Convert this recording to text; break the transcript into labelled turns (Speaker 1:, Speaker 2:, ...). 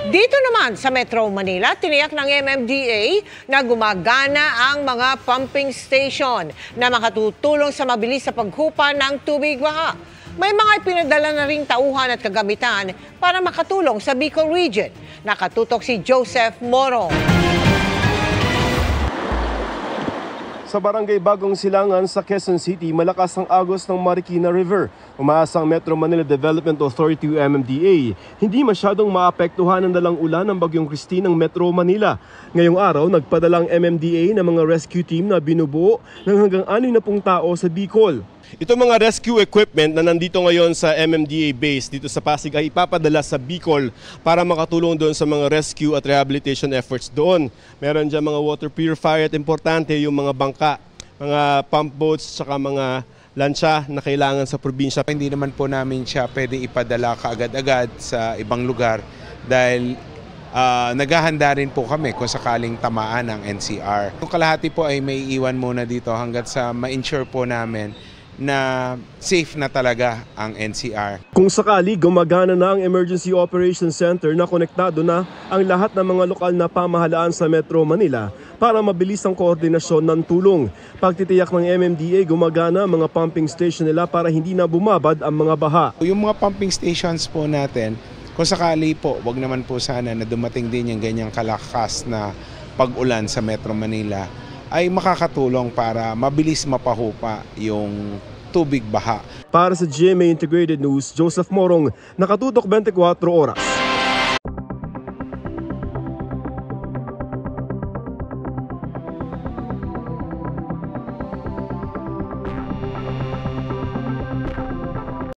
Speaker 1: Dito naman sa Metro Manila, tiniyak ng MMDA na gumagana ang mga pumping station na makatutulong sa mabilis sa paghupa ng tubig baha. May mga ipinadala na ring tauhan at kagamitan para makatulong sa Bicol Region. Nakatutok si Joseph Morong.
Speaker 2: Sa barangay Bagong Silangan sa Quezon City, malakas ang agos ng Marikina River. Umaasa ang Metro Manila Development Authority o MMDA, hindi masyadong maapektuhan ng dalang ulan ng Bagyong Christine ng Metro Manila. Ngayong araw, nagpadala ang MMDA ng mga rescue team na binubuo ng hanggang 60 tao sa Bicol. Ito mga rescue equipment na nandito ngayon sa MMDA base dito sa Pasig ay ipapadala sa Bicol para makatulong doon sa mga rescue at rehabilitation efforts doon. Meron dyan mga water purifier at importante yung mga bangka, mga pump boats, saka mga lansya na kailangan sa probinsya.
Speaker 3: Hindi naman po namin siya pwede ipadala kaagad-agad sa ibang lugar dahil naghahanda rin po kami kung sakaling tamaan ng NCR. Yung kalahati po ay may iwan muna dito hanggat sa ma-ensure po namin na safe na talaga ang NCR.
Speaker 2: Kung sakali gumagana na ang Emergency Operations Center na konektado na ang lahat ng mga lokal na pamahalaan sa Metro Manila para mabilis ang koordinasyon ng tulong. Pagtitiyak ng MMDA, gumagana ang mga pumping station nila para hindi na bumabad ang mga baha.
Speaker 3: Yung mga pumping stations po natin, kung sakali po, wag naman po sana na dumating din yung ganyang kalakas na pag-ulan sa Metro Manila, ay makakatulong para mabilis mapahupa yung tubig baha.
Speaker 2: Para sa GMA Integrated News, Joseph Morong, nakatutok 24 oras.